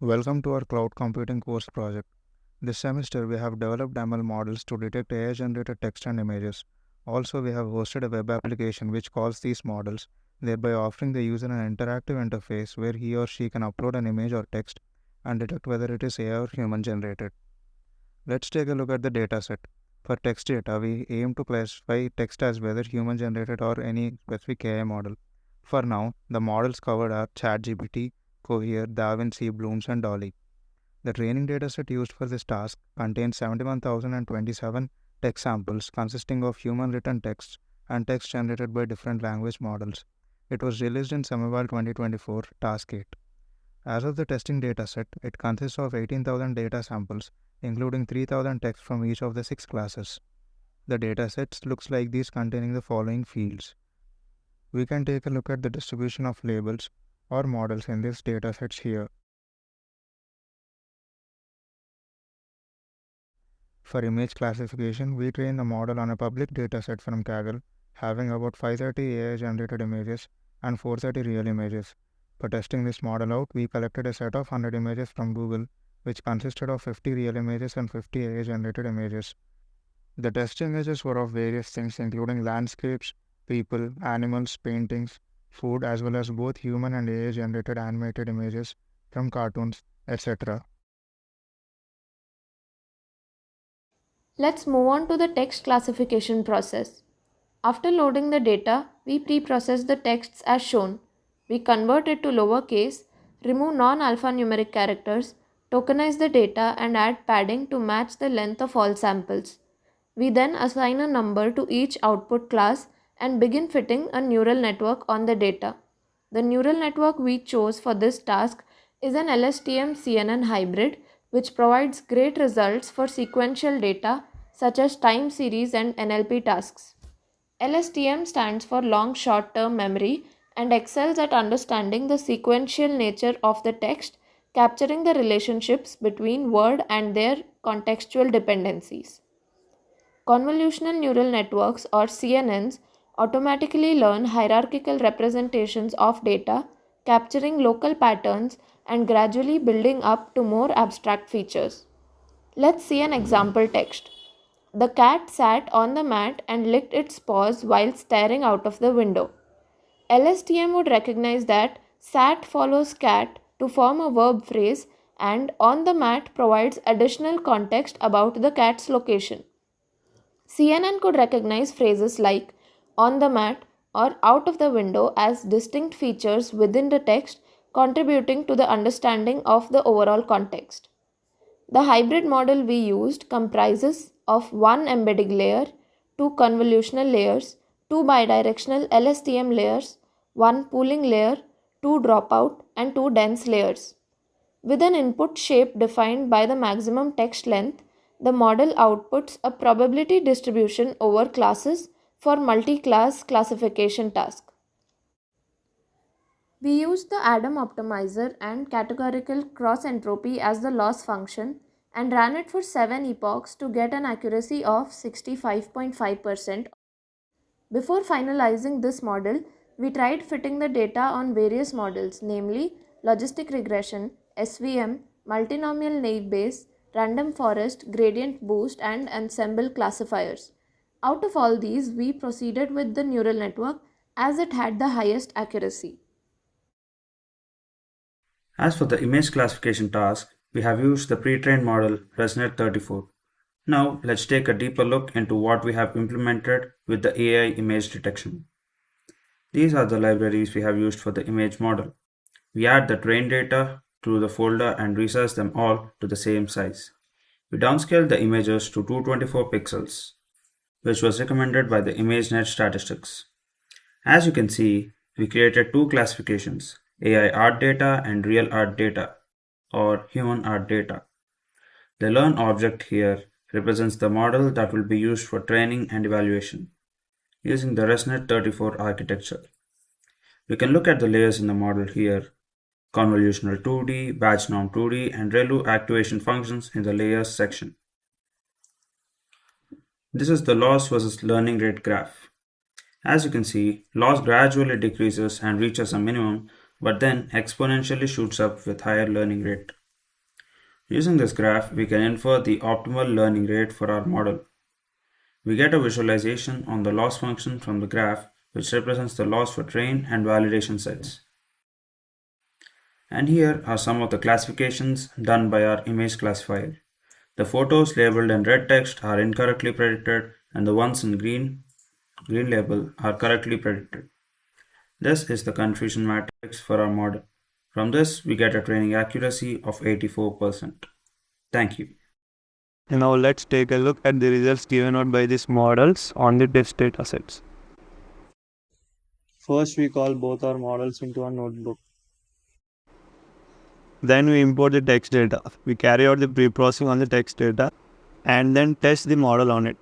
Welcome to our cloud computing course project. This semester we have developed ML models to detect AI generated text and images. Also, we have hosted a web application which calls these models, thereby offering the user an interactive interface where he or she can upload an image or text and detect whether it is AI or human generated. Let's take a look at the dataset. For text data, we aim to classify text as whether human generated or any specific AI model. For now, the models covered are ChatGPT, Cohere, DaVinci, Blooms, and Dolly. The training dataset used for this task contains 71,027 text samples consisting of human written text and text generated by different language models. It was released in Summerval 2024, Task 8. As of the testing dataset, it consists of 18,000 data samples, including 3,000 text from each of the 6 classes. The datasets looks like these containing the following fields. We can take a look at the distribution of labels or models in these datasets here. For image classification, we train the model on a public dataset from Kaggle, having about 530 AI-generated images and 430 real images. For testing this model out, we collected a set of 100 images from Google, which consisted of 50 real images and 50 AI-generated images. The test images were of various things, including landscapes, people, animals, paintings, food, as well as both human and AI-generated animated images from cartoons, etc. Let's move on to the text classification process. After loading the data, we pre-process the texts as shown. We convert it to lowercase, remove non-alphanumeric characters, tokenize the data and add padding to match the length of all samples. We then assign a number to each output class and begin fitting a neural network on the data. The neural network we chose for this task is an LSTM CNN hybrid, which provides great results for sequential data such as time series and NLP tasks. LSTM stands for long short term memory and excels at understanding the sequential nature of the text, capturing the relationships between word and their contextual dependencies. Convolutional neural networks or CNNs automatically learn hierarchical representations of data, capturing local patterns and gradually building up to more abstract features. Let's see an example text. The cat sat on the mat and licked its paws while staring out of the window. LSTM would recognize that sat follows cat to form a verb phrase and on the mat provides additional context about the cat's location. CNN could recognize phrases like on the mat or out of the window as distinct features within the text, contributing to the understanding of the overall context. The hybrid model we used comprises of one embedding layer, two convolutional layers, two bidirectional LSTM layers, one pooling layer, two dropout, and two dense layers. With an input shape defined by the maximum text length, the model outputs a probability distribution over classes for multi-class classification task. We used the Adam optimizer and categorical cross entropy as the loss function and ran it for 7 epochs to get an accuracy of 65.5%. Before finalizing this model, we tried fitting the data on various models, namely logistic regression, SVM, multinomial naive Bayes, random forest, gradient boost, and ensemble classifiers. Out of all these, we proceeded with the neural network as it had the highest accuracy. As for the image classification task, we have used the pre-trained model ResNet34. Now let's take a deeper look into what we have implemented with the AI image detection. These are the libraries we have used for the image model. We add the trained data to the folder and resize them all to the same size. We downscale the images to 224 pixels, which was recommended by the ImageNet statistics. As you can see, we created two classifications, AI art data and real art data, or human art data. The learn object here represents the model that will be used for training and evaluation using the ResNet34 architecture. We can look at the layers in the model here, convolutional 2D, batch norm 2D, and ReLU activation functions in the layers section. This is the loss versus learning rate graph. As you can see, loss gradually decreases and reaches a minimum, but then exponentially shoots up with higher learning rate. Using this graph, we can infer the optimal learning rate for our model. We get a visualization on the loss function from the graph, which represents the loss for train and validation sets. And here are some of the classifications done by our image classifier. The photos labeled in red text are incorrectly predicted, and the ones in green label are correctly predicted. This is the confusion matrix for our model. From this, we get a training accuracy of 84%. Thank you. Now let's take a look at the results given out by these models on the test data sets. First, we call both our models into a notebook. Then we import the text data. We carry out the pre-processing on the text data and then test the model on it.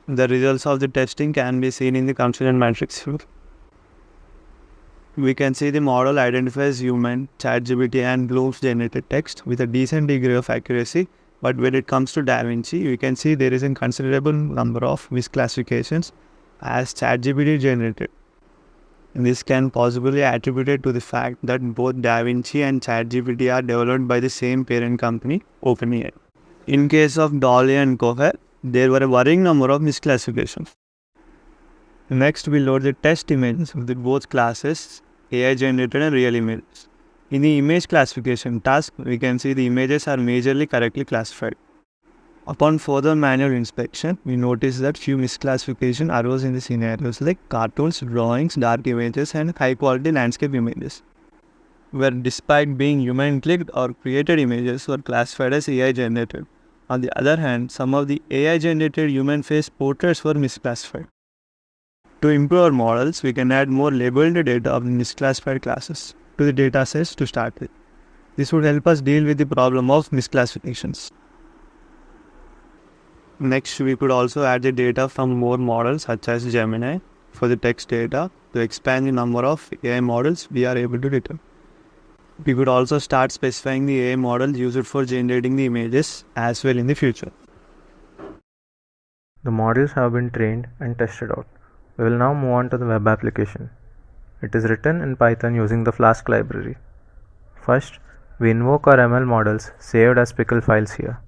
The results of the testing can be seen in the confusion matrix. We can see the model identifies human, ChatGPT and Bloom's generated text with a decent degree of accuracy, but when it comes to DaVinci, we can see there is a considerable number of misclassifications as ChatGPT generated. This can possibly attributed to the fact that both DaVinci and ChatGPT are developed by the same parent company, OpenAI. In case of DALL-E and Cohere, there were a worrying number of misclassifications. Next, we load the test images with both classes, AI generated and real images. In the image classification task, we can see the images are majorly correctly classified. Upon further manual inspection, we notice that few misclassification arose in the scenarios like cartoons, drawings, dark images and high quality landscape images, where despite being human clicked or created images were classified as AI generated. On the other hand, some of the AI generated human face portraits were misclassified. To improve our models, we can add more labeled data of the misclassified classes to the datasets to start with. This would help us deal with the problem of misclassifications. Next, we could also add the data from more models such as Gemini for the text data to expand the number of AI models we are able to determine. We could also start specifying the AI model used for generating the images as well in the future. The models have been trained and tested out. We will now move on to the web application. It is written in Python using the Flask library. First, we invoke our ML models saved as pickle files here.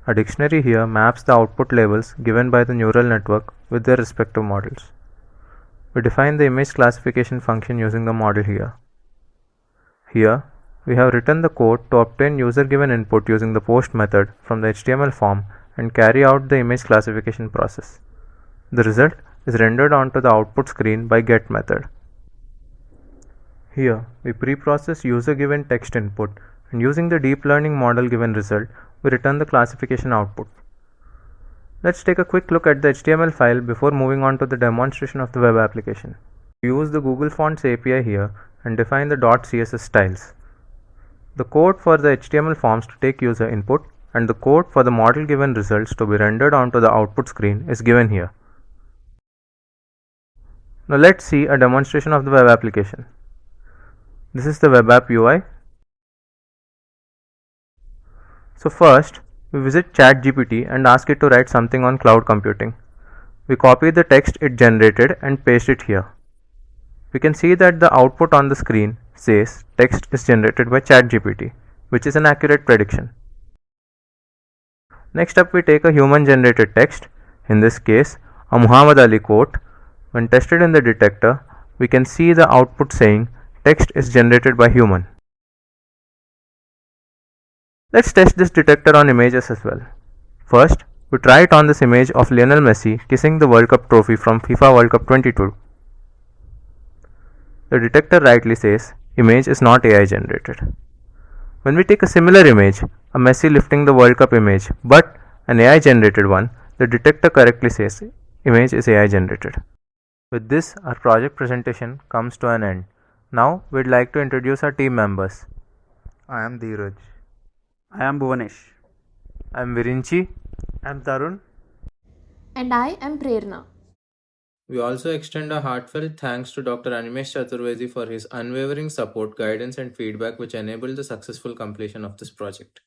A dictionary here maps the output labels given by the neural network with their respective models. We define the image classification function using the model here. Here, we have written the code to obtain user-given input using the post method from the HTML form and carry out the image classification process. The result is rendered onto the output screen by get method. Here, we pre-process user-given text input and using the deep learning model given result, we return the classification output. Let's take a quick look at the HTML file before moving on to the demonstration of the web application. We use the Google Fonts API here and define the .css styles. The code for the HTML forms to take user input and the code for the model given results to be rendered onto the output screen is given here. Now let's see a demonstration of the web application. This is the web app UI. So first, we visit ChatGPT and ask it to write something on cloud computing. We copy the text it generated and paste it here. We can see that the output on the screen says text is generated by ChatGPT, which is an accurate prediction. Next up, we take a human generated text, in this case a Muhammad Ali quote. When tested in the detector, we can see the output saying text is generated by human. Let's test this detector on images as well. First, we try it on this image of Lionel Messi kissing the World Cup trophy from FIFA World Cup 22. The detector rightly says image is not AI generated. When we take a similar image, a Messi lifting the World Cup image, but an AI generated one, the detector correctly says image is AI generated. With this, our project presentation comes to an end. Now, we'd like to introduce our team members. I am Dheeraj. I am Bhuvanesh. I am Virinchi. I am Tarun. And I am Prerna. We also extend our heartfelt thanks to Dr. Animesh Chaturvedi for his unwavering support, guidance, and feedback which enabled the successful completion of this project.